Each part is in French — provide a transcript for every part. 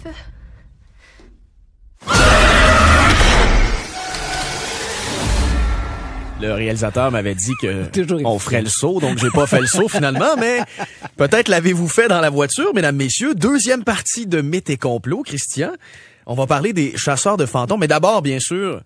feu. Le réalisateur m'avait dit que on ferait le saut, donc j'ai pas fait le saut finalement, mais peut-être l'avez-vous fait dans la voiture, mesdames, messieurs. Deuxième partie de Mythes et complots, Christian. On va parler des chasseurs de fantômes, mais d'abord, bien sûr,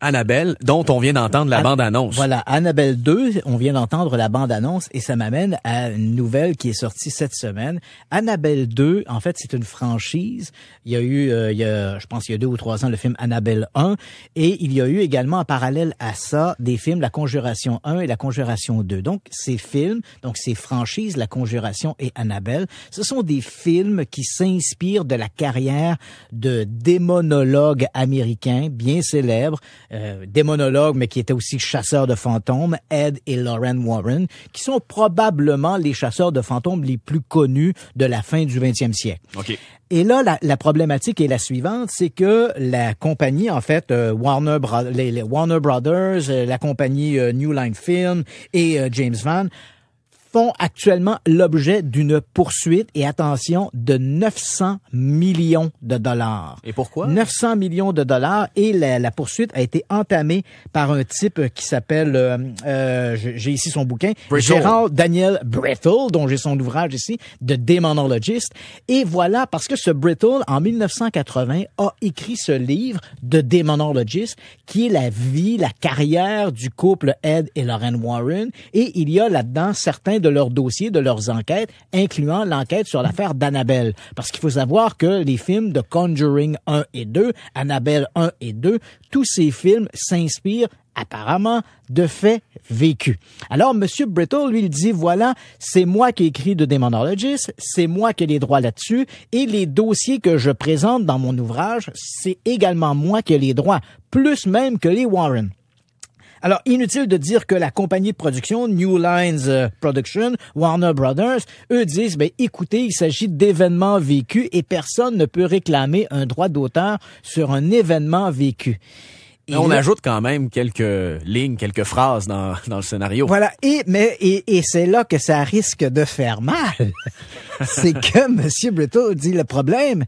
Annabelle, dont on vient d'entendre la bande-annonce. Voilà, Annabelle 2, on vient d'entendre la bande-annonce et ça m'amène à une nouvelle qui est sortie cette semaine. Annabelle 2, en fait, c'est une franchise. Il y a eu, je pense qu'il y a 2 ou 3 ans, le film Annabelle 1 et il y a eu également en parallèle à ça des films La Conjuration 1 et La Conjuration 2. Donc, ces films, donc ces franchises, La Conjuration et Annabelle, ce sont des films qui s'inspirent de la carrière de démonologues américains bien célèbres, démonologues, mais qui étaient aussi chasseurs de fantômes, Ed et Lorraine Warren, qui sont probablement les chasseurs de fantômes les plus connus de la fin du 20e siècle. OK. Et là, la problématique est la suivante, c'est que la compagnie, en fait, les Warner Brothers, la compagnie New Line Film et James Van font actuellement l'objet d'une poursuite, et attention, de 900 millions de dollars. Et pourquoi? 900 millions de dollars, et la poursuite a été entamée par un type qui s'appelle, j'ai ici son bouquin, Gérald Daniel Brittle, dont j'ai son ouvrage ici, The Demonologist. Et voilà, parce que ce Brittle, en 1980, a écrit ce livre, The Demonologist, qui est la vie, la carrière du couple Ed et Lorraine Warren, et il y a là-dedans certains de leurs dossiers, de leurs enquêtes, incluant l'enquête sur l'affaire d'Annabelle. Parce qu'il faut savoir que les films de Conjuring 1 et 2, Annabelle 1 et 2, tous ces films s'inspirent apparemment de faits vécus. Alors, M. Brittle, lui, il dit, voilà, c'est moi qui ai écrit The Demonologist, c'est moi qui ai les droits là-dessus, et les dossiers que je présente dans mon ouvrage, c'est également moi qui ai les droits, plus même que les Warren. Alors, inutile de dire que la compagnie de production, New Lines Production, Warner Brothers, eux disent, écoutez, il s'agit d'événements vécus et personne ne peut réclamer un droit d'auteur sur un événement vécu. Et on ajoute quand même quelques lignes, quelques phrases dans le scénario. Voilà. Et c'est là que ça risque de faire mal. C'est que M. Brittle dit, le problème,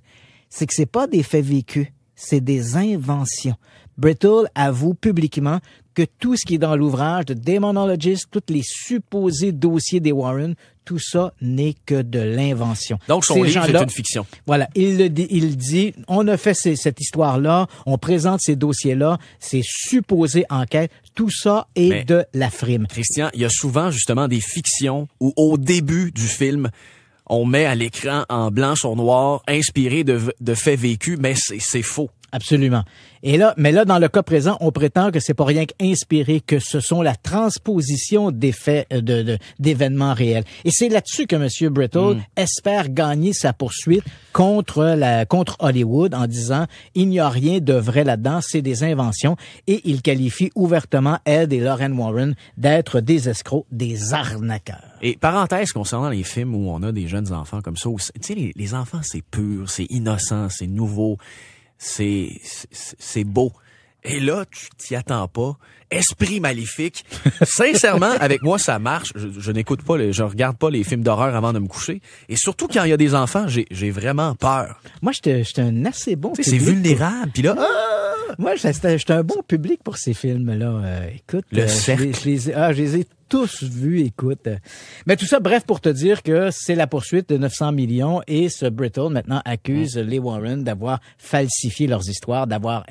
c'est que c'est pas des faits vécus, c'est des inventions. Brittle avoue publiquement que tout ce qui est dans l'ouvrage de Demonologist, tous les supposés dossiers des Warren, tout ça n'est que de l'invention. Donc, son livre, c'est une fiction. Voilà. Il dit, on a fait cette histoire-là, on présente ces dossiers-là, ces supposées enquêtes, tout ça est de la frime. Christian, il y a souvent, justement, des fictions où, au début du film, on met à l'écran en blanc sur noir, inspiré de faits vécus, mais c'est faux. Absolument. Et là, mais là, dans le cas présent, on prétend que c'est pas rien qu'inspiré, que ce sont la transposition des faits d'événements réels. Et c'est là-dessus que M. Brittle espère gagner sa poursuite contre Hollywood en disant il n'y a rien de vrai là-dedans, c'est des inventions. Et il qualifie ouvertement Ed et Lorraine Warren d'être des escrocs, des arnaqueurs. Et parenthèse concernant les films où on a des jeunes enfants comme ça, tu sais, les enfants, c'est pur, c'est innocent, c'est nouveau. C'est beau. Et là, tu t'y attends pas. Esprit maléfique. Sincèrement, avec moi, ça marche. Je n'écoute pas, je regarde pas les films d'horreur avant de me coucher. Et surtout, quand il y a des enfants, j'ai vraiment peur. Moi, j'étais un assez bon public. C'est vulnérable. Puis là, moi, j'étais un bon public pour ces films-là. Écoute, le cercle. Je les ai tous vus, écoute. Mais tout ça, bref, pour te dire que c'est la poursuite de 900 millions et ce Brittle, maintenant, accuse les Warren d'avoir falsifié leurs histoires, d'avoir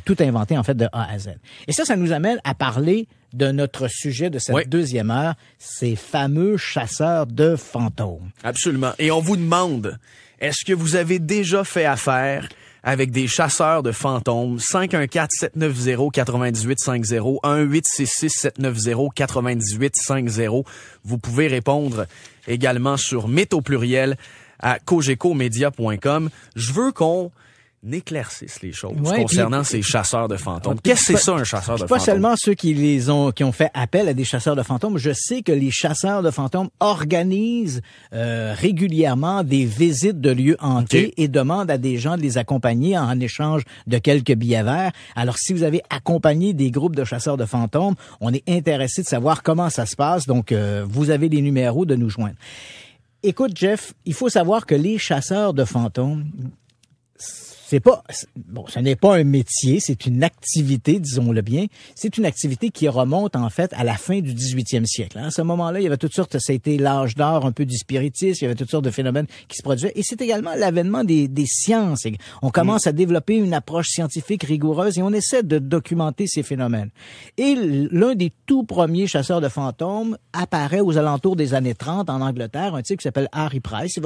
tout inventé, en fait, de A à Z. Et ça nous amène à parler de notre sujet de cette deuxième heure, ces fameux chasseurs de fantômes. Absolument. Et on vous demande, est-ce que vous avez déjà fait affaire avec des chasseurs de fantômes? 514-790-9850, 1-866-790-9850. Vous pouvez répondre également sur mythe au pluriel à cogecomedia.com. Je veux qu'on éclaircissent les choses concernant ces chasseurs de fantômes. Qu'est-ce que c'est ça, un chasseur de fantômes? Pas seulement ceux qui ont fait appel à des chasseurs de fantômes. Je sais que les chasseurs de fantômes organisent régulièrement des visites de lieux hantés et demandent à des gens de les accompagner en échange de quelques billets verts. Alors, si vous avez accompagné des groupes de chasseurs de fantômes, on est intéressé de savoir comment ça se passe. Donc, vous avez les numéros de nous joindre. Écoute, Jeff, il faut savoir que les chasseurs de fantômes, ce n'est pas un métier, c'est une activité, disons-le bien. C'est une activité qui remonte, en fait, à la fin du 18e siècle. À ce moment-là, il y avait toutes sortes, ça a été l'âge d'or un peu du spiritisme, il y avait toutes sortes de phénomènes qui se produisaient. Et c'est également l'avènement des sciences. On commence à développer une approche scientifique rigoureuse et on essaie de documenter ces phénomènes. Et l'un des tout premiers chasseurs de fantômes apparaît aux alentours des années 30 en Angleterre, un type qui s'appelle Harry Price. Il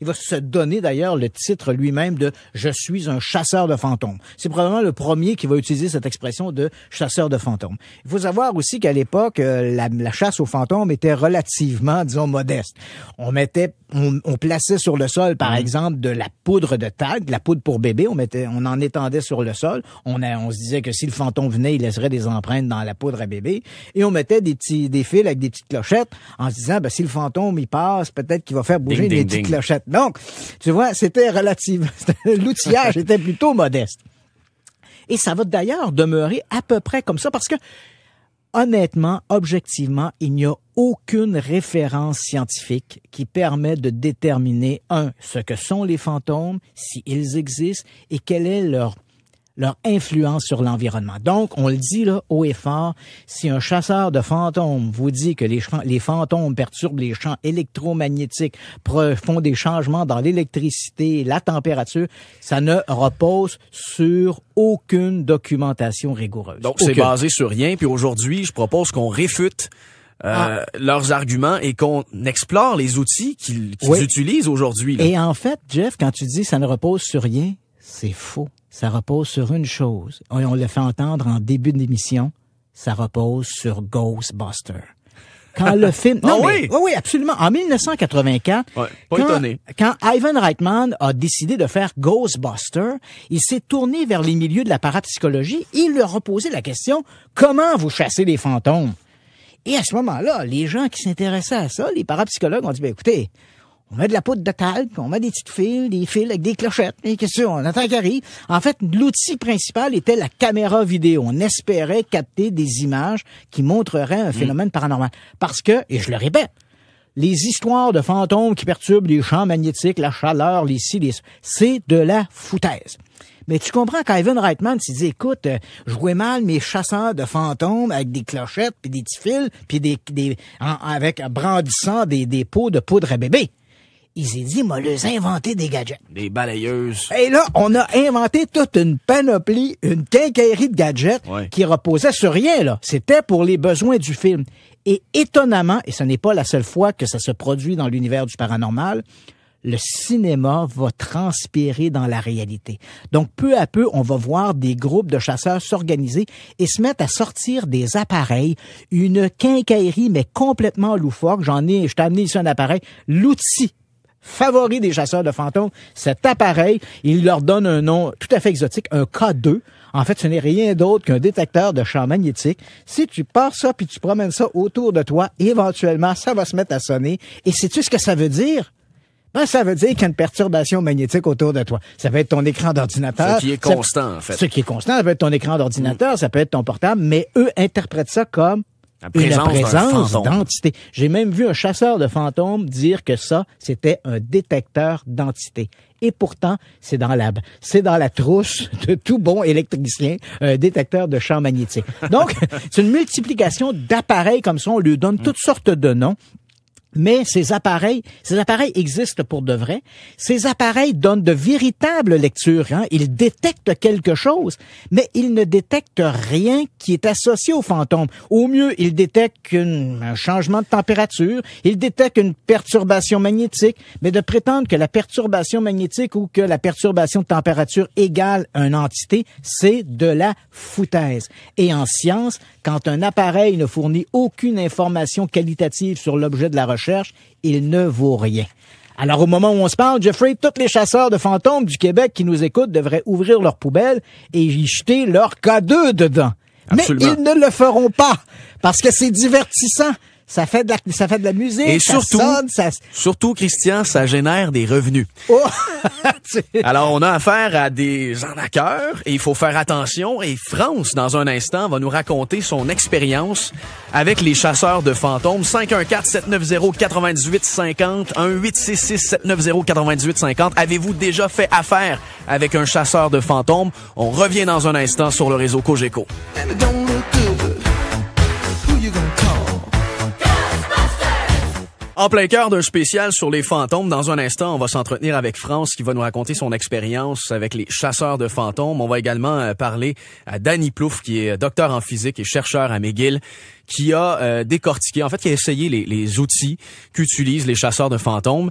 va se donner d'ailleurs le titre lui-même de « Je suis un chasseur de fantômes ». C'est probablement le premier qui va utiliser cette expression de chasseur de fantômes. Il faut savoir aussi qu'à l'époque, la chasse aux fantômes était relativement, disons, modeste. On plaçait sur le sol, par exemple, de la poudre de talc, de la poudre pour bébé. On en étendait sur le sol. On se disait que si le fantôme venait, il laisserait des empreintes dans la poudre à bébé. Et on mettait des fils avec des petites clochettes en se disant, si le fantôme, il passe, peut-être qu'il va faire bouger les petites clochettes. Donc, tu vois, c'était relatif. L'outillage était plutôt modeste. Et ça va d'ailleurs demeurer à peu près comme ça parce que, honnêtement, objectivement, il n'y a aucune référence scientifique qui permet de déterminer, ce que sont les fantômes, s'ils existent, et quelle est leur influence sur l'environnement. Donc, on le dit là haut et fort, si un chasseur de fantômes vous dit que les fantômes perturbent les champs électromagnétiques, font des changements dans l'électricité, la température, ça ne repose sur aucune documentation rigoureuse. Donc, c'est basé sur rien. Puis aujourd'hui, je propose qu'on réfute leurs arguments et qu'on explore les outils qu'ils utilisent aujourd'hui. Et en fait, Jeff, quand tu dis ça ne repose sur rien, c'est faux. Ça repose sur une chose. On l'a fait entendre en début d'émission. Ça repose sur Ghostbusters. Quand le film... Oui, absolument. En 1984, quand Ivan Reitman a décidé de faire Ghostbusters, il s'est tourné vers les milieux de la parapsychologie et il leur a posé la question, comment vous chassez les fantômes? Et à ce moment-là, les gens qui s'intéressaient à ça, les parapsychologues ont dit, écoutez, on met de la poudre de talc, on met des petites fils, des fils avec des clochettes. Et qu'est-ce que on attend qu'il arrive? En fait, l'outil principal était la caméra vidéo. On espérait capter des images qui montreraient un phénomène paranormal. Parce que, et je le répète, les histoires de fantômes qui perturbent les champs magnétiques, la chaleur, c'est de la foutaise. Mais tu comprends qu'Ivan Reitman s'est dit, écoute, je jouais mal mes chasseurs de fantômes avec des clochettes, puis des petits fils, puis avec brandissant des pots de poudre à bébé. Il s'est dit, moi, les inventer des gadgets. Des balayeuses. Et là, on a inventé toute une panoplie, une quincaillerie de gadgets qui reposait sur rien, là. C'était pour les besoins du film. Et étonnamment, et ce n'est pas la seule fois que ça se produit dans l'univers du paranormal, le cinéma va transpirer dans la réalité. Donc, peu à peu, on va voir des groupes de chasseurs s'organiser et se mettre à sortir des appareils, une quincaillerie, mais complètement loufoque. Je t'ai amené ici un appareil, l'outil favori des chasseurs de fantômes, cet appareil, il leur donne un nom tout à fait exotique, un K2. En fait, ce n'est rien d'autre qu'un détecteur de champs magnétiques. Si tu pars ça puis tu promènes ça autour de toi, éventuellement, ça va se mettre à sonner. Et sais-tu ce que ça veut dire? Ça veut dire qu'il y a une perturbation magnétique autour de toi. Ça peut être ton écran d'ordinateur. Ce qui est constant, en fait. Ce qui est constant, ça peut être ton écran d'ordinateur, ça peut être ton portable, mais eux interprètent ça comme une présence d'entité. J'ai même vu un chasseur de fantômes dire que ça, c'était un détecteur d'entité. Et pourtant, c'est dans la trousse de tout bon électricien, un détecteur de champs magnétiques. Donc, c'est une multiplication d'appareils comme ça. On lui donne toutes sortes de noms. Mais ces appareils existent pour de vrai. Ces appareils donnent de véritables lectures. Ils détectent quelque chose, mais ils ne détectent rien qui est associé au fantôme. Au mieux, ils détectent un changement de température, ils détectent une perturbation magnétique, mais de prétendre que la perturbation magnétique ou que la perturbation de température égale une entité, c'est de la foutaise. Et en science, quand un appareil ne fournit aucune information qualitative sur l'objet de la recherche, il ne vaut rien. Alors, au moment où on se parle, Jeffrey, tous les chasseurs de fantômes du Québec qui nous écoutent devraient ouvrir leur poubelle et y jeter leur K2 dedans. Absolument. Mais ils ne le feront pas parce que c'est divertissant. Ça fait de la musique, et ça sonne, surtout, Christian, ça génère des revenus. Oh! Alors, on a affaire à des arnaqueurs et il faut faire attention. Et France, dans un instant, va nous raconter son expérience avec les chasseurs de fantômes. 514-790-9850, 1-866-790-9850. Avez-vous déjà fait affaire avec un chasseur de fantômes? On revient dans un instant sur le réseau Cogeco. En plein cœur d'un spécial sur les fantômes, dans un instant, on va s'entretenir avec France qui va nous raconter son expérience avec les chasseurs de fantômes. On va également parler à Danny Plouffe, qui est docteur en physique et chercheur à McGill, qui a décortiqué, en fait, qui a essayé les outils qu'utilisent les chasseurs de fantômes.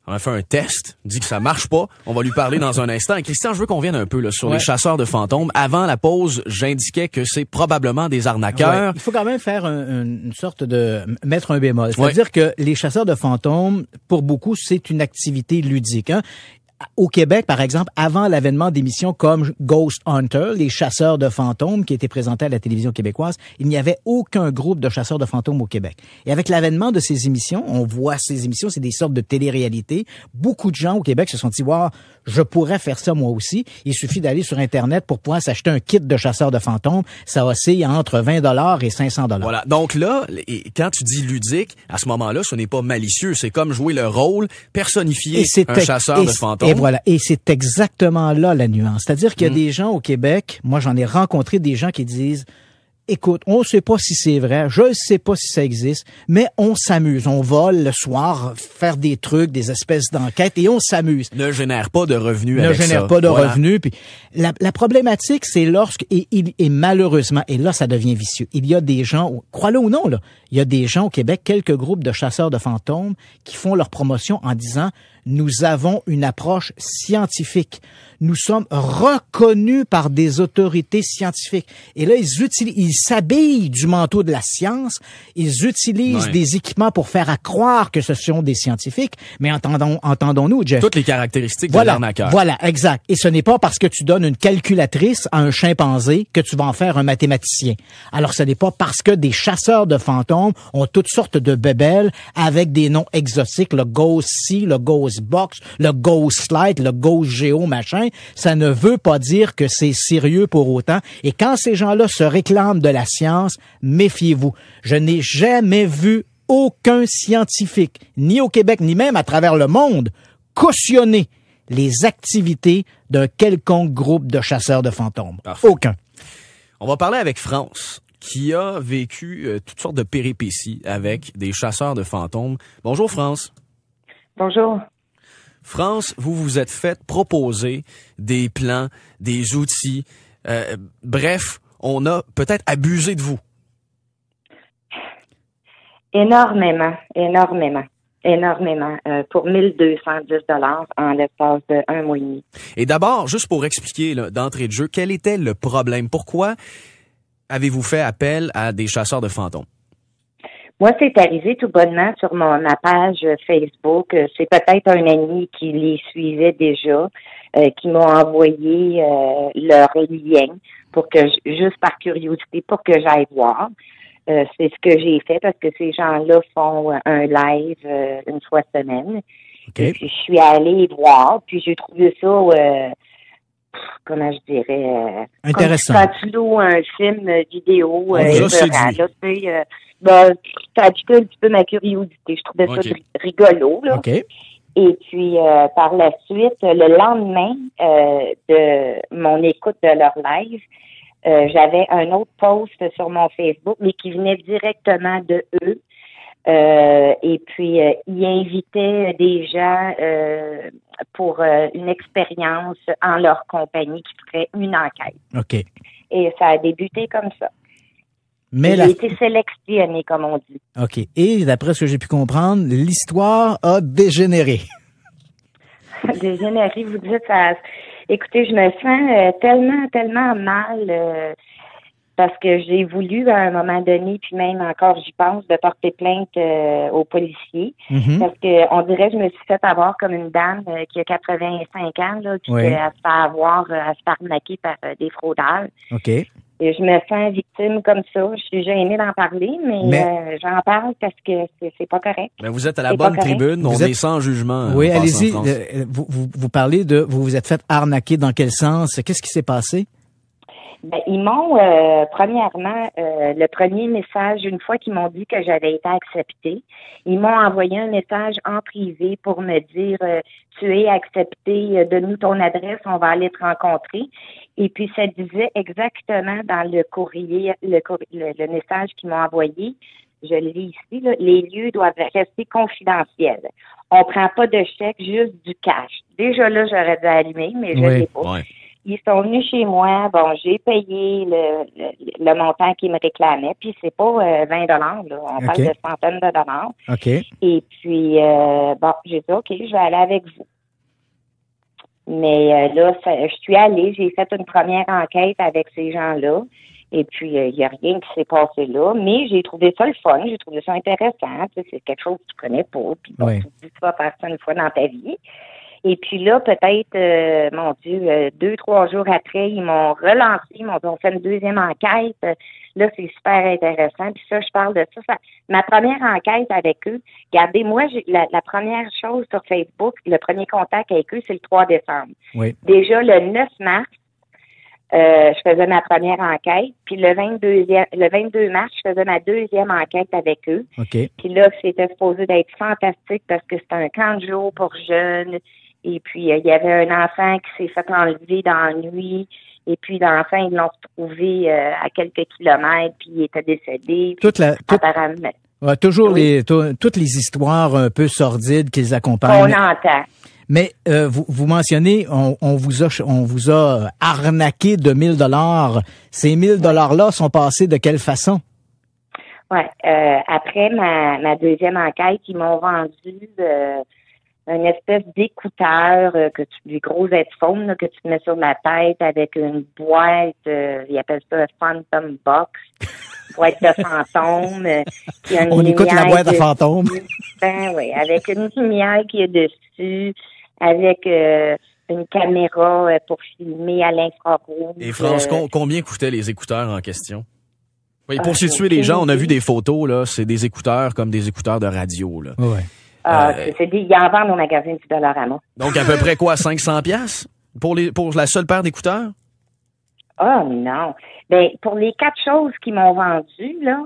On a fait un test, dit que ça marche pas. On va lui parler dans un instant. Et Christian, je veux qu'on vienne un peu là, sur les chasseurs de fantômes. Avant la pause, j'indiquais que c'est probablement des arnaqueurs. Ouais. Il faut quand même faire une sorte de mettre un bémol. C'est-à-dire que les chasseurs de fantômes, pour beaucoup, c'est une activité ludique. Hein? Au Québec, par exemple, avant l'avènement d'émissions comme Ghost Hunter, les chasseurs de fantômes qui étaient présentés à la télévision québécoise, il n'y avait aucun groupe de chasseurs de fantômes au Québec. Et avec l'avènement de ces émissions, on voit ces émissions, c'est des sortes de télé-réalité. Beaucoup de gens au Québec se sont dit, wow, je pourrais faire ça moi aussi. Il suffit d'aller sur Internet pour pouvoir s'acheter un kit de chasseurs de fantômes. Ça oscille entre 20$ et 500$. Voilà. Donc là, quand tu dis ludique, à ce moment-là, ce n'est pas malicieux. C'est comme jouer le rôle personnifié d'un chasseur de fantômes. Et voilà. Et c'est exactement là la nuance. C'est-à-dire qu'il y a des gens au Québec, moi j'en ai rencontré des gens qui disent, écoute, on ne sait pas si c'est vrai, je ne sais pas si ça existe, mais on s'amuse. On vole le soir, faire des trucs, des espèces d'enquêtes, et on s'amuse. Ne génère pas de revenus avec ça. Ne génère pas de revenus. Puis la problématique, c'est lorsque, et malheureusement, et là, ça devient vicieux. Il y a des gens, crois-le ou non, là, il y a des gens au Québec, quelques groupes de chasseurs de fantômes, qui font leur promotion en disant, nous avons une approche scientifique. Nous sommes reconnus par des autorités scientifiques. Et là, ils s'habillent du manteau de la science. Ils utilisent des équipements pour faire croire que ce sont des scientifiques. Mais entendons-nous, Jeff. Toutes les caractéristiques de l'arnaqueur. Voilà, exact. Et ce n'est pas parce que tu donnes une calculatrice à un chimpanzé que tu vas en faire un mathématicien. Alors, ce n'est pas parce que des chasseurs de fantômes ont toutes sortes de bébelles avec des noms exotiques, le Ghost Sea, le Ghost Box, le Ghost Light, le Ghost Geo, machin. Ça ne veut pas dire que c'est sérieux pour autant. Et quand ces gens-là se réclament de la science, méfiez-vous. Je n'ai jamais vu aucun scientifique, ni au Québec, ni même à travers le monde, cautionner les activités d'un quelconque groupe de chasseurs de fantômes. Parfait. Aucun. On va parler avec France, qui a vécu toutes sortes de péripéties avec des chasseurs de fantômes. Bonjour France. Bonjour. France, vous vous êtes fait proposer des plans, des outils. Bref, on a peut-être abusé de vous. Énormément. Pour 1 210$ en l'espace de 1 mois et demi. Et d'abord, juste pour expliquer là, d'entrée de jeu, quel était le problème? Pourquoi avez-vous fait appel à des chasseurs de fantômes? Moi, c'est arrivé tout bonnement sur ma page Facebook. C'est peut-être un ami qui les suivait déjà, qui m'a envoyé leur lien pour que, juste par curiosité, pour que j'aille voir. C'est ce que j'ai fait parce que ces gens-là font un live une fois semaine. Okay. Puis je suis allée voir, puis j'ai trouvé ça, comment je dirais, intéressant. Comme quand tu loues un film vidéo, ça a piqué un petit peu ma curiosité. Je trouvais ça rigolo, là. Okay. Et puis, par la suite, le lendemain de mon écoute de leur live, j'avais un autre post sur mon Facebook, mais qui venait directement de eux. Et puis, ils invitaient des gens pour une expérience en leur compagnie qui ferait une enquête. OK. Et ça a débuté comme ça. Mais j'ai été sélectionné, comme on dit. OK. Et d'après ce que j'ai pu comprendre, l'histoire a dégénéré. Dégénéré, vous dites ça. Écoutez, je me sens tellement mal parce que j'ai voulu à un moment donné, puis même encore j'y pense, de porter plainte aux policiers. Mm-hmm. Parce que on dirait que je me suis fait avoir comme une dame qui a 85 ans, là, puis elle se fait avoir, à se faire arnaquer par des fraudeurs. OK. Et je me sens victime comme ça. Je suis gênée d'en parler, mais j'en parle parce que c'est pas correct. Mais vous êtes à la bonne tribune, on est sans jugement. Oui, allez-y. Vous parlez de vous vous êtes fait arnaquer dans quel sens? Qu'est-ce qui s'est passé? Ben, ils m'ont, premièrement, le premier message, une fois qu'ils m'ont dit que j'avais été acceptée, ils m'ont envoyé un message en privé pour me dire tu es accepté, donne-nous ton adresse, on va aller te rencontrer. Et puis ça disait exactement dans le courrier, le message qu'ils m'ont envoyé, je le lis ici, là, les lieux doivent rester confidentiels. On prend pas de chèque, juste du cash. Déjà là, j'aurais dû allumer, mais je l'ai pas. Ouais. Ils sont venus chez moi. Bon, j'ai payé le montant qu'ils me réclamaient. Puis c'est pas 20 $. Là. On parle de centaines de dollars. OK. Et puis, bon, j'ai dit, OK, je vais aller avec vous. Mais là, je suis allée. J'ai fait une première enquête avec ces gens-là. Et puis, il n'y a rien qui s'est passé là. Mais j'ai trouvé ça le fun. J'ai trouvé ça intéressant. Tu sais, c'est quelque chose que tu connais pas. Puis bon, tu te dis, tu vas faire ça une fois dans ta vie. Et puis là, peut-être, mon Dieu, 2-3 jours après, ils m'ont relancé, ils m'ont dit, on fait une deuxième enquête. Là, c'est super intéressant. Puis ça, je parle de ça. Ma première enquête avec eux, regardez, moi, la première chose sur Facebook, le premier contact avec eux, c'est le 3 décembre. Oui. Déjà, le 9 mars, je faisais ma première enquête. Puis le 22 mars, je faisais ma deuxième enquête avec eux. OK. Puis là, c'était supposé d'être fantastique parce que c'était un camp de jour pour jeunes. Et puis, il y avait un enfant qui s'est fait enlever dans la nuit. Et puis, l'enfant, ils l'ont retrouvé à quelques kilomètres, puis il était décédé. Apparemment. Toujours toutes les histoires un peu sordides qu'ils accompagnent. On entend. Mais vous mentionnez, on vous a arnaqué de 1 000 $. Ces 1 000 $-là sont passés de quelle façon? Ouais. Après ma deuxième enquête, ils m'ont vendu une espèce d'écouteur des gros headphones là, que tu te mets sur la tête avec une boîte, ils appellent ça Phantom Box, boîte de fantôme. On écoute la boîte à fantôme. Ben oui, avec une lumière qui est dessus, avec une caméra pour filmer à l'infrarouge. Et France, combien coûtaient les écouteurs en question? Oui, pour situer les gens, on a vu des photos, là, c'est des écouteurs comme des écouteurs de radio, là. Ouais. Ils en vendent au magasin du Dollarama. Donc, à peu près quoi, 500 $ pour la seule paire d'écouteurs? Ah, non. Ben, pour les 4 choses qu'ils m'ont vendues, là,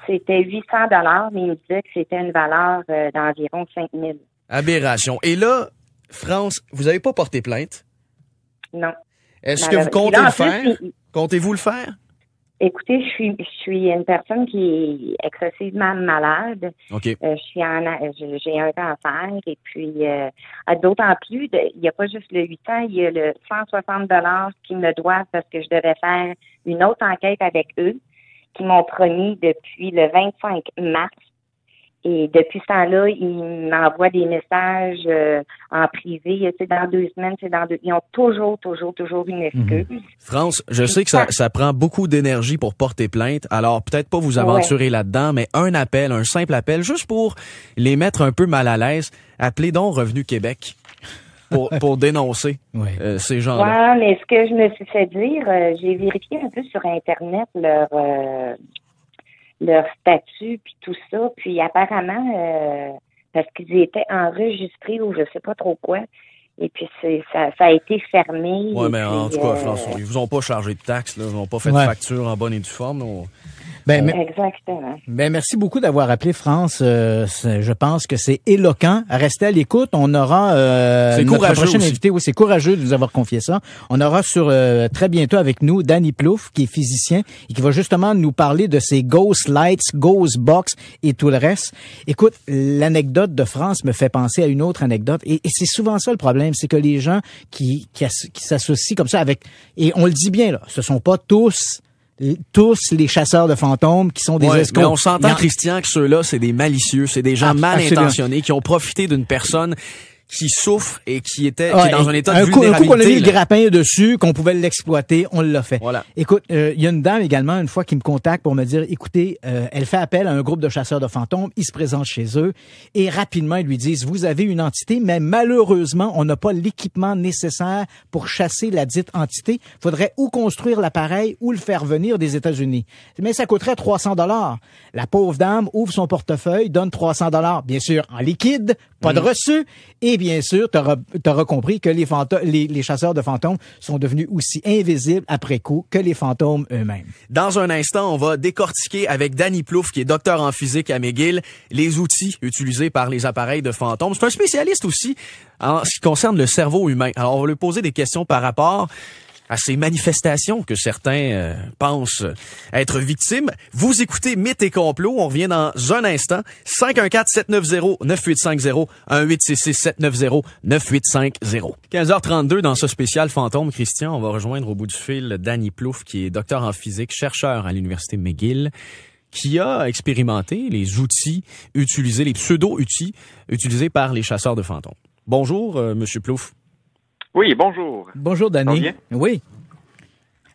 c'était 800 $, mais ils me disaient que c'était une valeur d'environ 5 000. Aberration. Et là, France, vous n'avez pas porté plainte? Non. Est-ce que vous comptez le faire? Comptez-vous le faire? Écoutez, je suis une personne qui est excessivement malade. OK. J'ai un cancer et puis d'autant plus, il n'y a pas juste le 800, il y a le 160 $ qu'ils me doivent parce que je devais faire une autre enquête avec eux qui m'ont promis depuis le 25 mars. Et depuis ce temps-là, ils m'envoient des messages en privé. C'est dans 2 semaines, Ils ont toujours une excuse. France, je sais que ça prend beaucoup d'énergie pour porter plainte. Alors, peut-être pas vous aventurer là-dedans, mais un simple appel, juste pour les mettre un peu mal à l'aise. Appelez donc Revenu Québec pour dénoncer ces gens-là. Ouais, mais ce que je me suis fait dire, j'ai vérifié un peu sur Internet leur statut puis tout ça, puis apparemment parce qu'ils étaient enregistrés ou je sais pas trop quoi, et puis ça a été fermé. Ouais, mais en tout cas, François, ils vous ont pas chargé de taxes, là, ils n'ont pas fait de facture en bonne et due forme. Exactement. Ben merci beaucoup d'avoir appelé, France. Je pense que c'est éloquent. Restez à l'écoute. On aura notre prochaine invité. Oui, c'est courageux de vous avoir confié ça. On aura très bientôt avec nous Danny Plouffe, qui est physicien et qui va justement nous parler de ces ghost lights, ghost box et tout le reste. Écoute, l'anecdote de France me fait penser à une autre anecdote et c'est souvent ça le problème, c'est que les gens qui s'associent comme ça avec, et on le dit bien là, ce sont pas tous les chasseurs de fantômes qui sont des escrocs. Mais on s'entend, Christian, que ceux-là, c'est des malicieux, c'est des gens mal intentionnés qui ont profité d'une personne qui souffre et qui est dans un état de vulnérabilité. Un coup qu'on a mis le grappin dessus, qu'on pouvait l'exploiter, on l'a fait. Voilà. Écoute, il y a une dame également, une fois, qui me contacte pour me dire, écoutez, elle fait appel à un groupe de chasseurs de fantômes, ils se présentent chez eux et rapidement, ils lui disent, vous avez une entité, mais malheureusement, on n'a pas l'équipement nécessaire pour chasser la dite entité. Faudrait ou construire l'appareil ou le faire venir des États-Unis. Mais ça coûterait $300. La pauvre dame ouvre son portefeuille, donne $300, bien sûr, en liquide, pas de reçu. Et bien sûr, t'auras compris que les chasseurs de fantômes sont devenus aussi invisibles après coup que les fantômes eux-mêmes. Dans un instant, on va décortiquer avec Danny Plouffe, qui est docteur en physique à McGill, les outils utilisés par les appareils de fantômes. C'est un spécialiste aussi en ce qui concerne le cerveau humain. Alors, on va lui poser des questions par rapport à ces manifestations que certains pensent être victimes. Vous écoutez Mythes et Complots. On revient dans un instant. 514-790-9850, 1-866-790-9850. 15h32 dans ce spécial fantôme, Christian. On va rejoindre au bout du fil Danny Plouffe, qui est docteur en physique, chercheur à l'Université McGill, qui a expérimenté les outils utilisés, les pseudo-outils utilisés par les chasseurs de fantômes. Bonjour, Monsieur Plouffe. Oui, bonjour. Bonjour, Danny. Oui.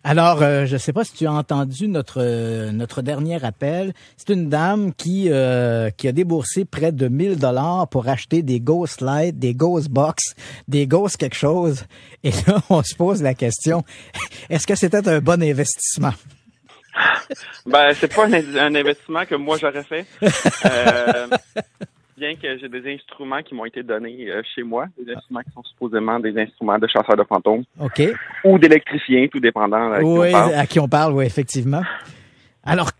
Alors, je ne sais pas si tu as entendu notre dernier appel. C'est une dame qui a déboursé près de $1,000 pour acheter des Ghost Light, des Ghost Box, des Ghost quelque chose. Et là, on se pose la question, est-ce que c'était un bon investissement? Ben, c'est pas un investissement que moi j'aurais fait. Bien que j'ai des instruments qui m'ont été donnés chez moi, des instruments qui sont supposément des instruments de chasseurs de fantômes. OK. Ou d'électriciens, tout dépendant à qui on parle, oui, effectivement. Alors,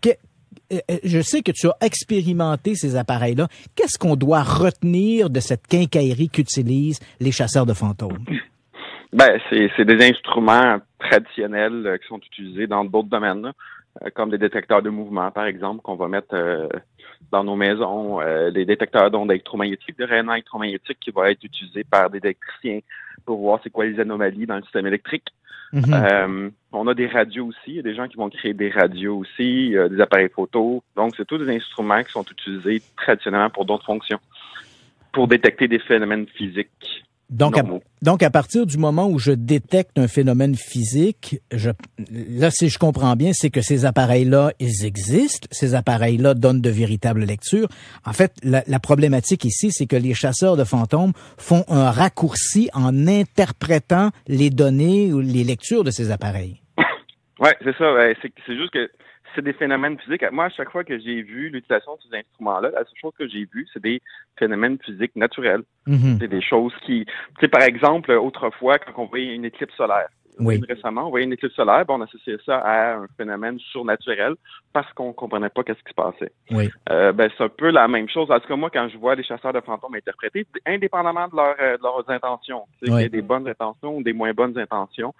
je sais que tu as expérimenté ces appareils-là. Qu'est-ce qu'on doit retenir de cette quincaillerie qu'utilisent les chasseurs de fantômes? Ben, c'est des instruments traditionnels qui sont utilisés dans d'autres domaines, là, comme des détecteurs de mouvement, par exemple, qu'on va mettre dans nos maisons, des détecteurs d'ondes électromagnétiques, de rayonnement électromagnétique qui vont être utilisés par des électriciens pour voir c'est quoi les anomalies dans le système électrique. Mm-hmm. On a des radios aussi, il y a des gens qui vont créer des radios aussi, des appareils photo. Donc, c'est tous des instruments qui sont utilisés traditionnellement pour d'autres fonctions, pour détecter des phénomènes physiques. Donc, à partir du moment où je détecte un phénomène physique, là, si je comprends bien, c'est que ces appareils-là, ils existent. Ces appareils-là donnent de véritables lectures. En fait, la problématique ici, c'est que les chasseurs de fantômes font un raccourci en interprétant les données ou les lectures de ces appareils. Oui, c'est ça. C'est juste que c'est des phénomènes physiques. Moi, à chaque fois que j'ai vu l'utilisation de ces instruments-là, la seule chose que j'ai vue, c'est des phénomènes physiques naturels. Mm-hmm. C'est des choses qui... Tu sais, par exemple, autrefois, quand on voyait une éclipse solaire, oui. Récemment, on voyait une éclipse solaire, on associait ça à un phénomène surnaturel parce qu'on comprenait pas qu'est-ce qui se passait. Oui. C'est un peu la même chose. En tout cas, moi, quand je vois les chasseurs de fantômes interprétés, indépendamment de leurs intentions, oui. Il y a des bonnes intentions ou des moins bonnes intentions,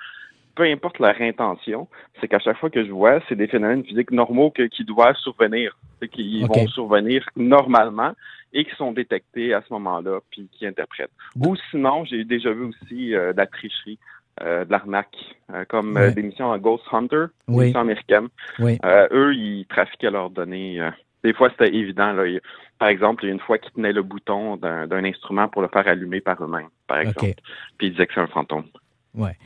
peu importe leur intention, c'est qu'à chaque fois que je vois, c'est des phénomènes physiques normaux qui doivent survenir, qui vont survenir normalement et qui sont détectés à ce moment-là, puis qui interprètent. Ou sinon, j'ai déjà vu aussi de la tricherie, de l'arnaque, comme des missions en Ghost Hunter, des missions américaines. Oui. Eux, ils trafiquaient leurs données. Des fois, c'était évident. Là. Par exemple, il y a une fois qu'ils tenaient le bouton d'un instrument pour le faire allumer par eux-mêmes, par exemple. Puis ils disaient que c'est un fantôme. Ouais.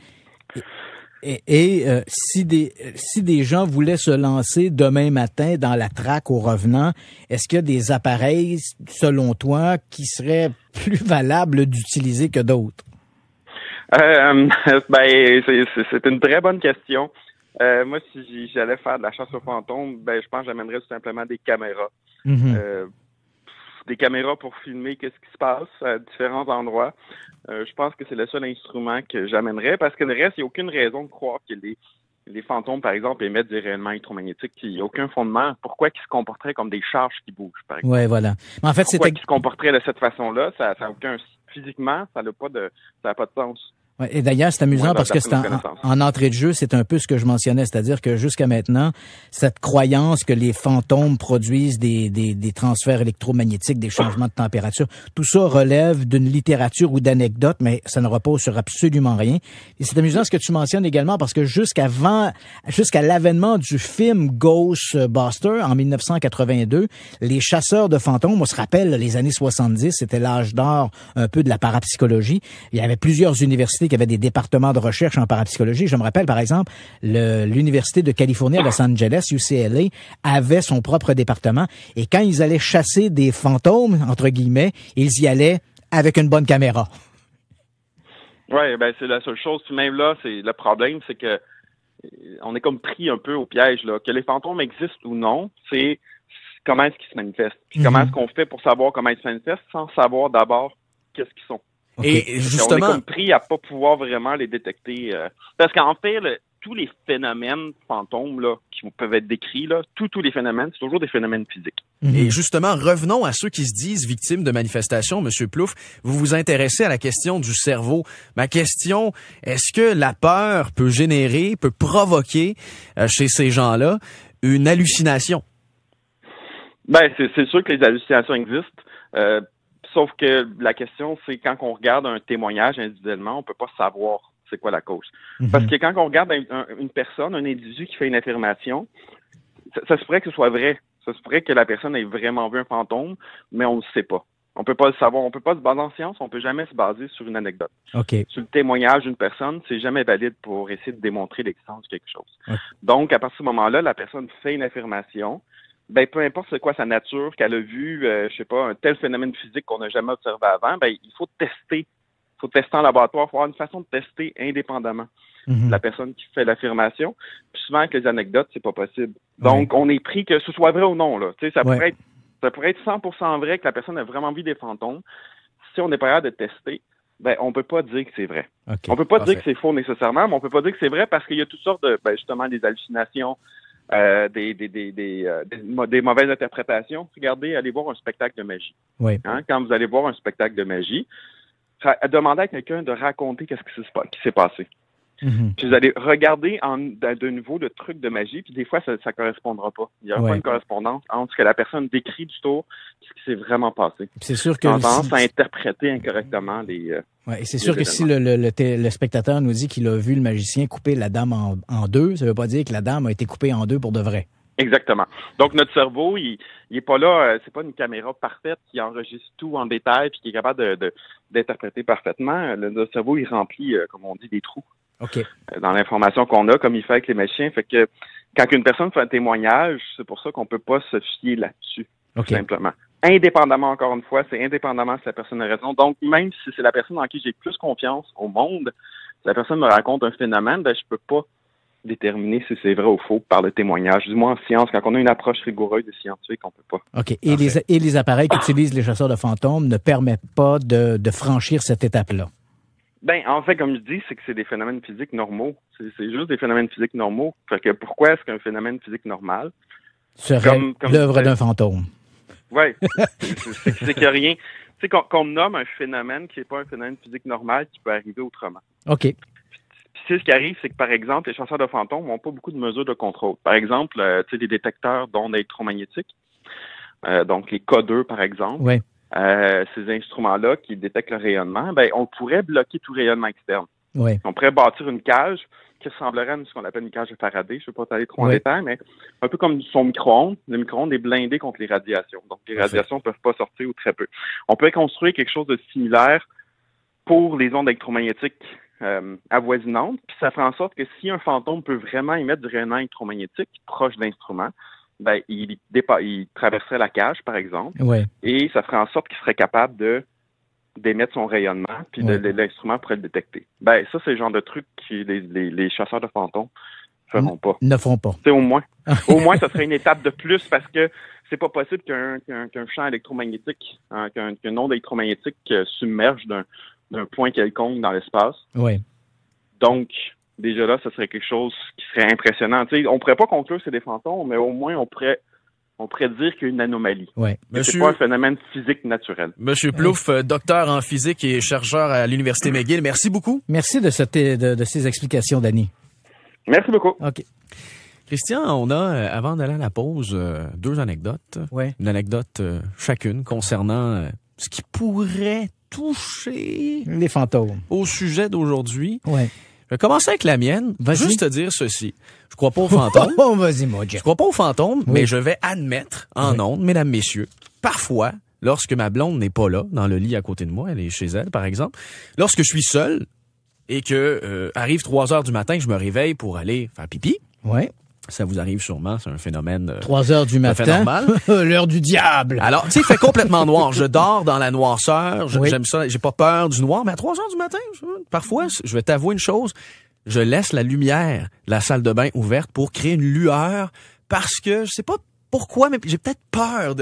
Et si des gens voulaient se lancer demain matin dans la traque au revenant, est-ce qu'il y a des appareils, selon toi, qui seraient plus valables d'utiliser que d'autres? C'est une très bonne question. Moi, si j'allais faire de la chasse aux fantômes, je pense que j'amènerais tout simplement des caméras. Mm-hmm. Des caméras pour filmer qu'est-ce qui se passe à différents endroits. Je pense que c'est le seul instrument que j'amènerais parce que le reste, il n'y a aucune raison de croire que les fantômes, par exemple, émettent des rayonnements électromagnétiques. Il n'y a aucun fondement. Pourquoi ils se comporteraient comme des charges qui bougent, par exemple? Oui, voilà. Mais en fait, pourquoi ils se comporteraient de cette façon-là? Ça n'a aucun... Physiquement, ça n'a pas de sens. Ouais, et d'ailleurs, c'est amusant parce que c'est en entrée de jeu, c'est un peu ce que je mentionnais, c'est-à-dire que jusqu'à maintenant, cette croyance que les fantômes produisent des transferts électromagnétiques, des changements de température, tout ça relève d'une littérature ou d'anecdotes, mais ça ne repose sur absolument rien. Et c'est amusant ce que tu mentionnes également parce que jusqu'à l'avènement du film Ghostbusters en 1982, les chasseurs de fantômes, on se rappelle les années 70, c'était l'âge d'or un peu de la parapsychologie. Il y avait plusieurs universités qui avaient des départements de recherche en parapsychologie. Je me rappelle, par exemple, l'Université de Californie à Los Angeles, UCLA, avait son propre département. Et quand ils allaient chasser des fantômes, entre guillemets, ils y allaient avec une bonne caméra. Oui, ben c'est la seule chose. Puis même là, c'est le problème, c'est que on est comme pris un peu au piège, là. Que les fantômes existent ou non, c'est comment est-ce qu'ils se manifestent. Puis comment est-ce qu'on fait pour savoir comment ils se manifestent sans savoir d'abord qu'est-ce qu'ils sont. Et justement, on est comme pris à pas pouvoir vraiment les détecter. Parce qu'en fait, tous les phénomènes fantômes là, qui peuvent être décrits, là, tous les phénomènes, c'est toujours des phénomènes physiques. Et justement, revenons à ceux qui se disent victimes de manifestations. Monsieur Plouffe, vous vous intéressez à la question du cerveau. Ma question, est-ce que la peur peut provoquer chez ces gens-là une hallucination? Ben, c'est sûr que les hallucinations existent. Sauf que la question, c'est quand on regarde un témoignage individuellement, on peut pas savoir c'est quoi la cause. Parce que quand on regarde une personne, un individu qui fait une affirmation, ça se pourrait que ce soit vrai. Ça se pourrait que la personne ait vraiment vu un fantôme, mais on ne sait pas. On peut pas le savoir. On peut pas se baser en science. On peut jamais se baser sur une anecdote. Okay. Sur le témoignage d'une personne, c'est jamais valide pour essayer de démontrer l'existence de quelque chose. Okay. Donc, à partir de ce moment-là, la personne fait une affirmation. Ben, peu importe c'est quoi sa nature, qu'elle a vu, je sais pas, un tel phénomène physique qu'on n'a jamais observé avant, ben, il faut tester. Il faut tester en laboratoire. Il faut avoir une façon de tester indépendamment de la personne qui fait l'affirmation. Puis souvent, avec les anecdotes, c'est pas possible. Donc, on est pris que ce soit vrai ou non, là. Tu sais, ça pourrait être 100% vrai que la personne a vraiment vu des fantômes. Si on n'est pas capable de tester, ben, on peut pas dire que c'est vrai. Okay. On peut pas dire que c'est faux nécessairement, mais on peut pas dire que c'est vrai parce qu'il y a toutes sortes de, ben, justement, des hallucinations, des mauvaises interprétations. Regardez, allez voir un spectacle de magie. Oui. Hein? Quand vous allez voir un spectacle de magie, demandez à quelqu'un de raconter qu'est-ce qui s'est passé. Puis vous allez regarder de nouveau le truc de magie, puis des fois, ça correspondra pas. Il n'y aura pas une correspondance entre ce que la personne décrit du tour et ce qui s'est vraiment passé. C'est sûr que... On a tendance à interpréter incorrectement les... Ouais, et c'est sûr que si le spectateur nous dit qu'il a vu le magicien couper la dame en deux, ça veut pas dire que la dame a été coupée en deux pour de vrai. Exactement. Donc, notre cerveau, il est pas là, c'est pas une caméra parfaite qui enregistre tout en détail puis qui est capable d'interpréter parfaitement. Notre cerveau, il remplit, comme on dit, des trous. Okay. Dans l'information qu'on a, comme il fait avec les magiciens. Fait que quand une personne fait un témoignage, c'est pour ça qu'on peut pas se fier là-dessus, tout simplement. Indépendamment, encore une fois, c'est indépendamment si la personne a raison. Donc, même si c'est la personne en qui j'ai plus confiance au monde, si la personne me raconte un phénomène, ben je peux pas déterminer si c'est vrai ou faux par le témoignage. Du moins en science, quand on a une approche rigoureuse des scientifiques, on peut pas. OK. Et les appareils qu'utilisent les chasseurs de fantômes ne permettent pas de franchir cette étape-là? Ben, en fait, comme je dis, c'est que c'est des phénomènes physiques normaux. C'est juste des phénomènes physiques normaux. Fait que pourquoi est-ce qu'un phénomène physique normal serait l'œuvre d'un fantôme? Oui. C'est qu'il n'y a rien. Tu sais, qu'on nomme un phénomène qui n'est pas un phénomène physique normal qui peut arriver autrement. OK. Puis ce qui arrive, c'est que, par exemple, les chasseurs de fantômes n'ont pas beaucoup de mesures de contrôle. Par exemple, tu sais, des détecteurs d'ondes électromagnétiques. Donc, les K2, par exemple. Oui. Ces instruments-là qui détectent le rayonnement, ben, on pourrait bloquer tout rayonnement externe. Oui. On pourrait bâtir une cage qui ressemblerait à ce qu'on appelle une cage de Faraday. Je ne vais pas aller trop en détail, mais un peu comme son micro-ondes. Le micro-ondes est blindé contre les radiations. Donc, les radiations ne peuvent pas sortir ou très peu. On peut construire quelque chose de similaire pour les ondes électromagnétiques avoisinantes. Puis ça fait en sorte que si un fantôme peut vraiment émettre du rayonnement électromagnétique proche de l'instrument, ben, il traverserait la cage, par exemple, et ça ferait en sorte qu'il serait capable d'émettre son rayonnement, puis l'instrument pourrait le détecter. Ben, ça, c'est le genre de truc que les chasseurs de fantômes feront pas. Ne feront pas. C'est au moins, ça serait une étape de plus parce que c'est pas possible qu'un champ électromagnétique, qu'une onde électromagnétique submerge d'un point quelconque dans l'espace. Oui. Donc, déjà là, ce serait quelque chose qui serait impressionnant. Tu sais, on pourrait pas conclure que c'est des fantômes, mais au moins on pourrait on pourrait dire qu'il y a une anomalie. Ouais. C'est pas un phénomène physique naturel. Monsieur Plouffe, docteur en physique et chercheur à l'Université McGill, merci beaucoup. Merci de ces explications, Danny. Merci beaucoup. OK. Christian, on a, avant d'aller à la pause, 2 anecdotes. Ouais. Une anecdote chacune concernant ce qui pourrait toucher les fantômes au sujet d'aujourd'hui. Ouais. Je vais commencer avec la mienne. Vas-y. Juste te dire ceci. Je crois pas aux fantômes. Oh, vas-y, moi, Jeff. Je crois pas aux fantômes, Oui. mais je vais admettre en ondes, mesdames, messieurs, parfois, lorsque ma blonde n'est pas là, dans le lit à côté de moi, elle est chez elle, par exemple, lorsque je suis seul et que arrive 3 heures du matin, que je me réveille pour aller faire pipi. Ouais. Ça vous arrive sûrement, c'est un phénomène 3 heures du matin. normal. L'heure du diable. Alors, tu sais, il fait complètement noir. Je dors dans la noirceur. Oui. J'aime ça. J'ai pas peur du noir. Mais à 3 heures du matin, parfois, je vais t'avouer une chose. Je laisse la lumière de la salle de bain ouverte pour créer une lueur parce que je sais pas pourquoi, mais j'ai peut-être peur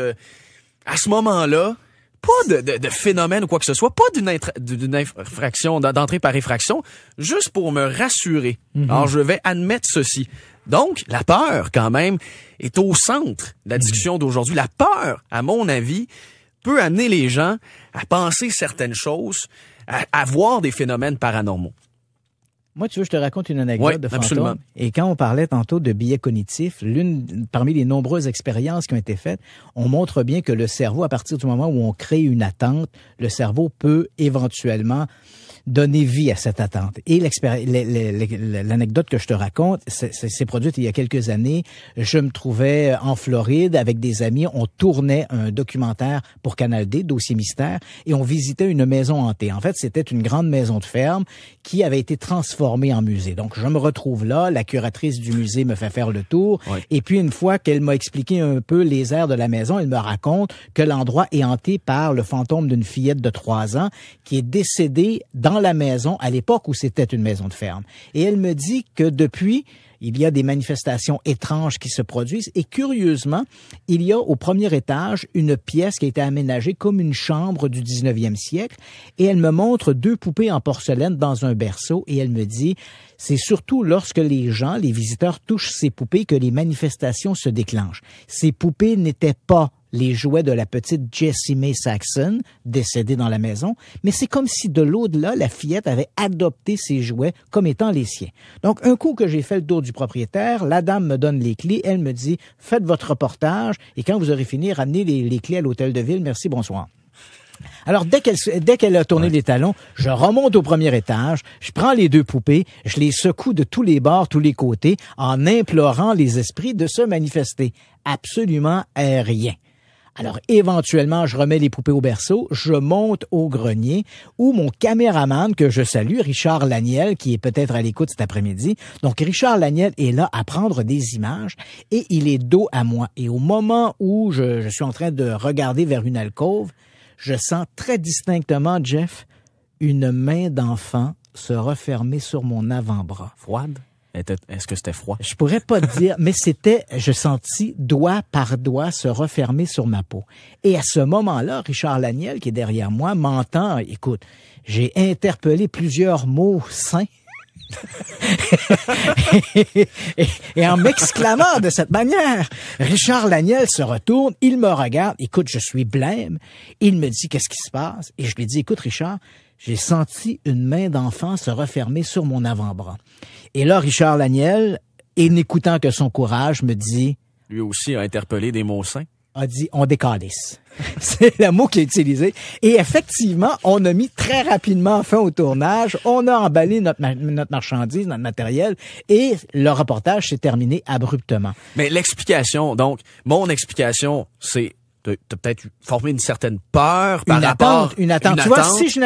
à ce moment-là, pas de phénomène ou quoi que ce soit, pas d'une infraction, d'entrée par effraction, juste pour me rassurer. Mm-hmm. Alors, je vais admettre ceci. Donc, la peur, quand même, est au centre de la discussion d'aujourd'hui. La peur, à mon avis, peut amener les gens à penser certaines choses, à voir des phénomènes paranormaux. Moi, tu veux, je te raconte une anecdote de fantôme. Absolument. Et quand on parlait tantôt de biais cognitifs, parmi les nombreuses expériences qui ont été faites, on montre bien que le cerveau, à partir du moment où on crée une attente, le cerveau peut éventuellement donner vie à cette attente. Et l'anecdote que je te raconte, c'est produite il y a quelques années. Je me trouvais en Floride avec des amis. On tournait un documentaire pour Canal D, Dossier Mystère, et on visitait une maison hantée. En fait, c'était une grande maison de ferme qui avait été transformée en musée. Donc, je me retrouve là. La curatrice du musée me fait faire le tour. Oui. Et puis, une fois qu'elle m'a expliqué un peu les airs de la maison, elle me raconte que l'endroit est hanté par le fantôme d'une fillette de 3 ans qui est décédée dans la maison à l'époque où c'était une maison de ferme. Et elle me dit que depuis, il y a des manifestations étranges qui se produisent et curieusement, il y a au premier étage une pièce qui a été aménagée comme une chambre du 19e siècle et elle me montre 2 poupées en porcelaine dans un berceau et elle me dit, c'est surtout lorsque les visiteurs touchent ces poupées que les manifestations se déclenchent. Ces poupées n'étaient pas les jouets de la petite Jessie May Saxon, décédée dans la maison, mais c'est comme si de l'au-delà, la fillette avait adopté ces jouets comme étant les siens. Donc, un coup que j'ai fait le tour du propriétaire, la dame me donne les clés, elle me dit, faites votre reportage, et quand vous aurez fini, ramenez les clés à l'hôtel de ville, merci, bonsoir. Alors, dès qu'elle a tourné les talons, je remonte au premier étage, je prends les 2 poupées, je les secoue de tous les bords, tous les côtés, en implorant les esprits de se manifester. Absolument rien. Alors, éventuellement, je remets les poupées au berceau, je monte au grenier où mon caméraman, que je salue, Richard Laniel, qui est peut-être à l'écoute cet après-midi. Donc, Richard Laniel est là à prendre des images et il est dos à moi. Et au moment où je suis en train de regarder vers une alcôve, je sens très distinctement, Jeff, une main d'enfant se refermer sur mon avant-bras. Froide? Est-ce que c'était froid? Je pourrais pas te dire, mais je sentis doigt par doigt se refermer sur ma peau. Et à ce moment-là, Richard Laniel, qui est derrière moi, m'entend. Écoute, j'ai interpellé plusieurs mots saints. et en m'exclamant de cette manière, Richard Laniel se retourne, il me regarde, écoute, je suis blême, il me dit qu'est-ce qui se passe, et je lui dis, écoute Richard, j'ai senti une main d'enfant se refermer sur mon avant-bras. Et là, Richard Laniel, et n'écoutant que son courage, me dit... Lui aussi a interpellé des mots saints. A dit, on décalisse. C'est le mot qu'il a utilisé. Et effectivement, on a mis très rapidement fin au tournage. On a emballé notre marchandise, notre matériel, et le reportage s'est terminé abruptement. Mais l'explication, donc, mon explication, c'est... T'as peut-être formé une certaine peur par rapport... Une attente. Tu vois, si je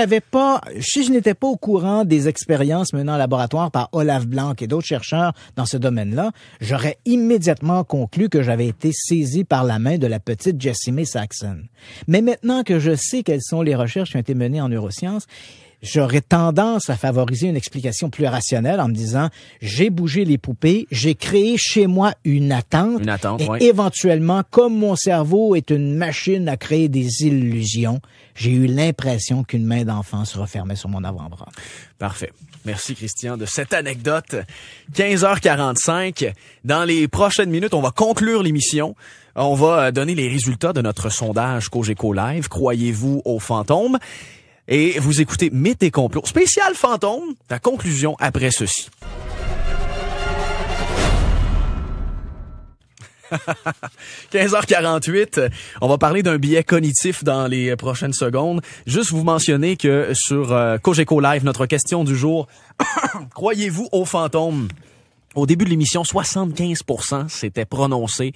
n'étais pas au courant des expériences menées en laboratoire par Olaf Blanc et d'autres chercheurs dans ce domaine-là, j'aurais immédiatement conclu que j'avais été saisi par la main de la petite Jessie May Saxon. Mais maintenant que je sais quelles sont les recherches qui ont été menées en neurosciences, j'aurais tendance à favoriser une explication plus rationnelle en me disant, j'ai bougé les poupées, j'ai créé chez moi une attente et éventuellement, comme mon cerveau est une machine à créer des illusions, j'ai eu l'impression qu'une main d'enfant se refermait sur mon avant-bras. Parfait. Merci, Christian, de cette anecdote. 15h45. Dans les prochaines minutes, on va conclure l'émission. On va donner les résultats de notre sondage Cogeco Live. Croyez-vous aux fantômes? Et vous écoutez Mythes et complots. Spécial fantôme. La conclusion après ceci. 15h48, on va parler d'un biais cognitif dans les prochaines secondes. Juste vous mentionner que sur Cogeco Live, notre question du jour, croyez-vous aux fantômes? Au début de l'émission, 75% s'était prononcé.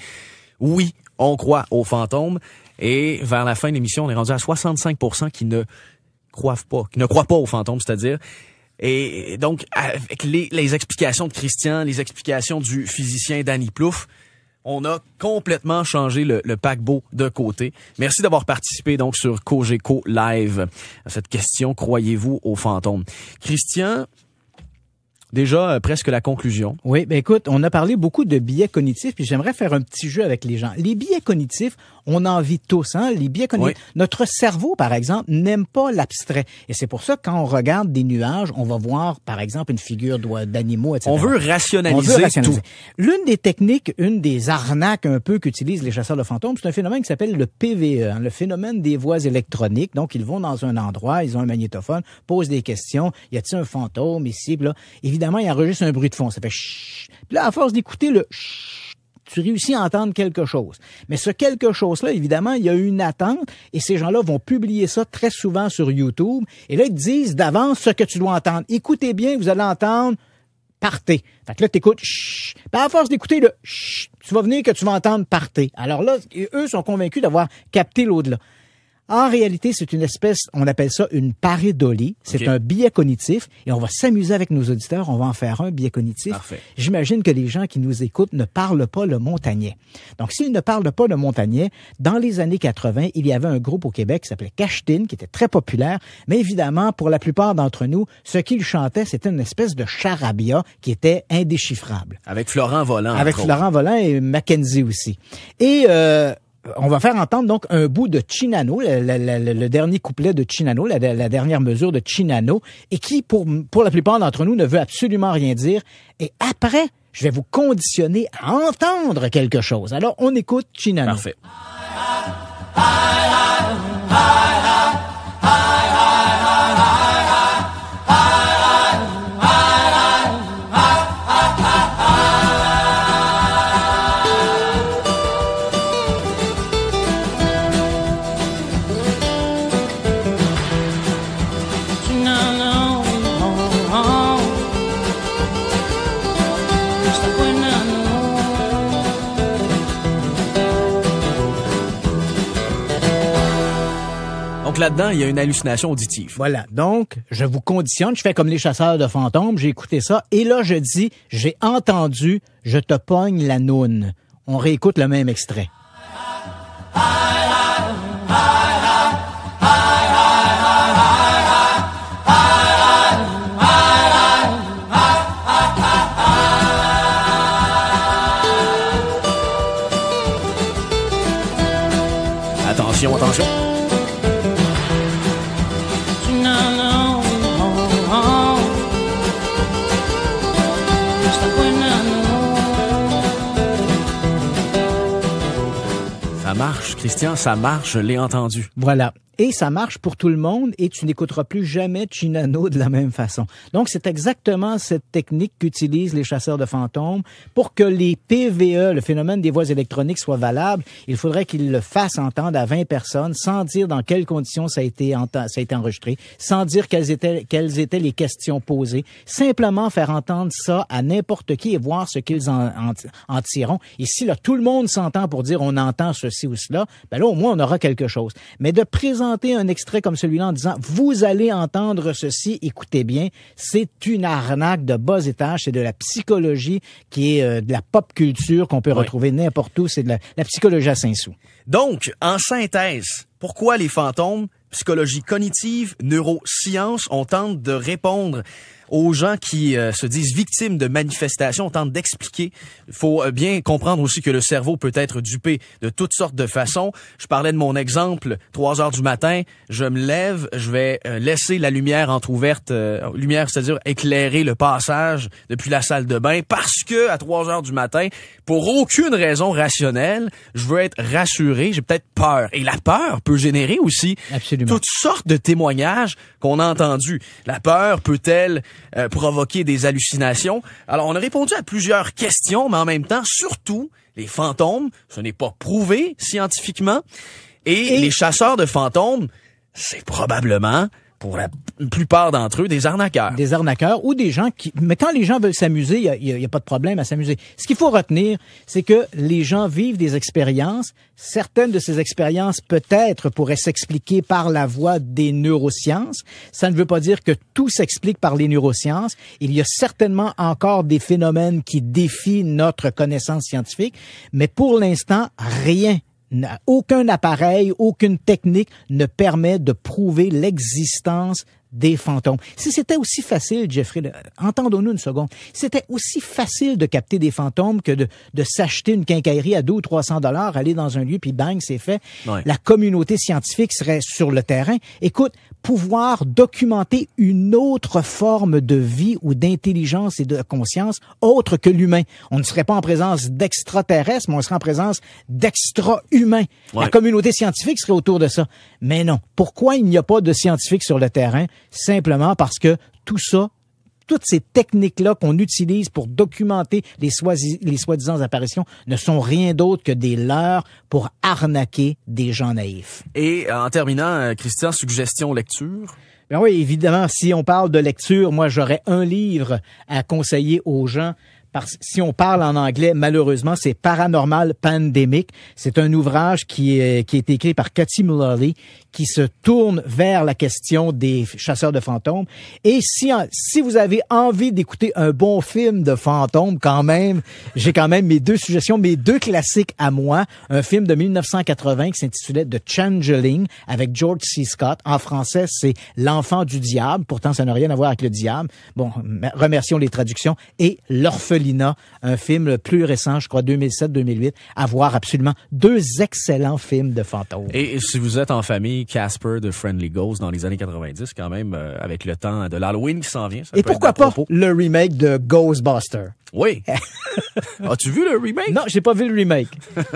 Oui, on croit aux fantômes. Et vers la fin de l'émission, on est rendu à 65% qui ne croient pas aux fantômes, c'est-à-dire. Et donc, avec les explications de Christian, les explications du physicien Danny Plouffe, on a complètement changé le paquebot de côté. Merci d'avoir participé donc sur Cogeco Live à cette question, croyez-vous aux fantômes? Christian, déjà presque la conclusion. Oui, ben écoute, on a parlé beaucoup de biais cognitifs, puis j'aimerais faire un petit jeu avec les gens. Les biais cognitifs, on en vit tous, hein? Les biais cognitifs. Oui. Notre cerveau, par exemple, n'aime pas l'abstrait. Et c'est pour ça que quand on regarde des nuages, on va voir, par exemple, une figure d'animaux, etc. On veut rationaliser tout. L'une des techniques, une des arnaques un peu qu'utilisent les chasseurs de fantômes, c'est un phénomène qui s'appelle le PVE, hein, le phénomène des voix électroniques. Donc, ils vont dans un endroit, ils ont un magnétophone, posent des questions. Y a-t-il un fantôme ici? Puis là, évidemment, il enregistre un bruit de fond. Ça fait chut. Puis là, à force d'écouter le chut, tu réussis à entendre quelque chose. Mais ce quelque chose-là, évidemment, il y a une attente et ces gens-là vont publier ça très souvent sur YouTube. Et là, ils te disent d'avance ce que tu dois entendre. Écoutez bien, vous allez entendre partez. Fait que là, t'écoutes chut. Puis à force d'écouter le chut, tu vas venir que tu vas entendre partez. Alors là, eux sont convaincus d'avoir capté l'au-delà. En réalité, c'est une espèce, on appelle ça une pareidolie. C'est un biais cognitif et on va s'amuser avec nos auditeurs. On va en faire un biais cognitif. Parfait. J'imagine que les gens qui nous écoutent ne parlent pas le montagnais. Donc, s'ils ne parlent pas le montagnais, dans les années 80, il y avait un groupe au Québec qui s'appelait Cachetin, qui était très populaire. Mais évidemment, pour la plupart d'entre nous, ce qu'ils chantaient, c'était une espèce de charabia qui était indéchiffrable. Avec Florent Volant. Avec Florent Volant et Mackenzie aussi. Et on va faire entendre donc un bout de Chinano, le dernier couplet de Chinano, la dernière mesure de Chinano, et qui, pour la plupart d'entre nous, ne veut absolument rien dire. Et après, je vais vous conditionner à entendre quelque chose. Alors, on écoute Chinano. Parfait. Donc là-dedans, il y a une hallucination auditive. Voilà. Donc, je vous conditionne. Je fais comme les chasseurs de fantômes. J'ai écouté ça. Et là, je dis, j'ai entendu, je te pogne la noune. On réécoute le même extrait. Attention, attention. Ça marche, Christian, ça marche, je l'ai entendu. Voilà. Et ça marche pour tout le monde et tu n'écouteras plus jamais Chinano de la même façon. Donc, c'est exactement cette technique qu'utilisent les chasseurs de fantômes. Pour que les PVE, le phénomène des voix électroniques, soit valable, il faudrait qu'ils le fassent entendre à 20 personnes sans dire dans quelles conditions ça a été enregistré, sans dire quelles étaient les questions posées. Simplement faire entendre ça à n'importe qui et voir ce qu'ils en tireront. Et si là, tout le monde s'entend pour dire on entend ceci ou cela, ben là, au moins, on aura quelque chose. Mais de présenter un extrait comme celui-là en disant « Vous allez entendre ceci, écoutez bien », c'est une arnaque de bas étage, c'est de la psychologie qui est de la pop culture qu'on peut retrouver n'importe où, c'est de la psychologie à Saint-Sou. Donc, en synthèse, pourquoi les fantômes? psychologie cognitive, neurosciences. On tente de répondre aux gens qui se disent victimes de manifestations, on tente d'expliquer. Il faut bien comprendre aussi que le cerveau peut être dupé de toutes sortes de façons. Je parlais de mon exemple, 3 heures du matin, je me lève, je vais laisser la lumière entrouverte, lumière, c'est-à-dire éclairer le passage depuis la salle de bain, parce que à 3 heures du matin, pour aucune raison rationnelle, je veux être rassuré, j'ai peut-être peur. Et la peur peut générer aussi toutes sortes de témoignages qu'on a entendus. La peur peut-elle provoquer des hallucinations? Alors, on a répondu à plusieurs questions, mais en même temps, surtout, les fantômes, ce n'est pas prouvé scientifiquement. Et les chasseurs de fantômes, c'est probablement, pour la plupart d'entre eux, des arnaqueurs. Des arnaqueurs ou des gens qui... Mais quand les gens veulent s'amuser, il y a pas de problème à s'amuser. Ce qu'il faut retenir, c'est que les gens vivent des expériences. Certaines de ces expériences, peut-être, pourraient s'expliquer par la voie des neurosciences. Ça ne veut pas dire que tout s'explique par les neurosciences. Il y a certainement encore des phénomènes qui défient notre connaissance scientifique. Mais pour l'instant, rien. Aucun appareil, aucune technique ne permet de prouver l'existence des fantômes. Si c'était aussi facile, Jeffrey, entendons-nous une seconde, c'était aussi facile de capter des fantômes que de s'acheter une quincaillerie à 200 ou 300 $, aller dans un lieu, puis bang, c'est fait. Ouais. La communauté scientifique serait sur le terrain. Écoute, pouvoir documenter une autre forme de vie ou d'intelligence et de conscience autre que l'humain. On ne serait pas en présence d'extraterrestres, mais on serait en présence d'extra-humains. Ouais. La communauté scientifique serait autour de ça. Mais non. Pourquoi il n'y a pas de scientifiques sur le terrain? Simplement parce que tout ça, toutes ces techniques-là qu'on utilise pour documenter les soi-disant apparitions ne sont rien d'autre que des leurres pour arnaquer des gens naïfs. Et en terminant, Christian, suggestion lecture? Ben oui, évidemment, si on parle de lecture, moi j'aurais un livre à conseiller aux gens. Parce que si on parle en anglais, malheureusement, c'est Paranormal Pandemic. C'est un ouvrage qui a été écrit par Cathy Mullally, qui se tourne vers la question des chasseurs de fantômes. Et si vous avez envie d'écouter un bon film de fantômes, quand même, j'ai quand même mes 2 suggestions, mes 2 classiques à moi. Un film de 1980 qui s'intitulait The Changeling avec George C. Scott. En français, c'est L'Enfant du Diable. Pourtant, ça n'a rien à voir avec le diable. Bon, remercions les traductions. Et L'Orphelinat, un film plus récent, je crois 2007-2008, à voir absolument 2 excellents films de fantômes. Et si vous êtes en famille, Casper de Friendly Ghost dans les années 90, quand même, avec le temps de l'Halloween qui s'en vient. Ça et pourquoi pas le remake de Ghostbusters? Oui. As-tu vu le remake? Non, j'ai pas vu le remake.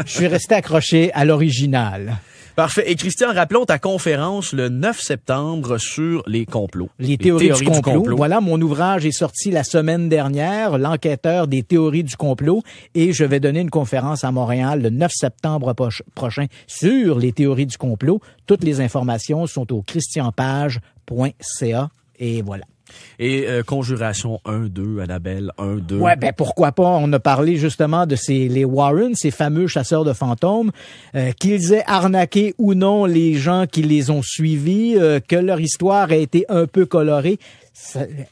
Je suis resté accroché à l'original. Parfait. Et Christian, rappelons ta conférence le 9 septembre sur les complots. Les théories du complot. Voilà, mon ouvrage est sorti la semaine dernière, L'enquêteur des théories du complot, et je vais donner une conférence à Montréal le 9 septembre prochain sur les théories du complot. Toutes les informations sont au christianpage.ca et voilà. Et Conjuration 1-2, Annabelle 1-2. Ouais, ben pourquoi pas. On a parlé justement de les Warren, ces fameux chasseurs de fantômes, qu'ils aient arnaqué ou non les gens qui les ont suivis, que leur histoire a été un peu colorée.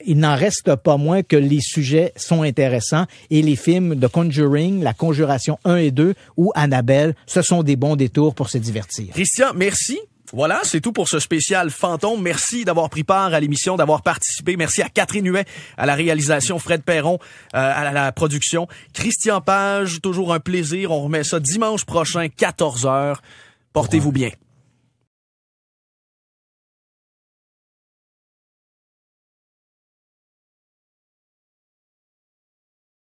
Il n'en reste pas moins que les sujets sont intéressants et les films de Conjuring, La Conjuration 1 et 2 ou Annabelle, ce sont des bons détours pour se divertir. Christian, merci. Voilà, c'est tout pour ce spécial fantôme. Merci d'avoir pris part à l'émission, d'avoir participé. Merci à Catherine Huet, à la réalisation, Fred Perron, à la production. Christian Page, toujours un plaisir. On remet ça dimanche prochain, 14h. Portez-vous bien.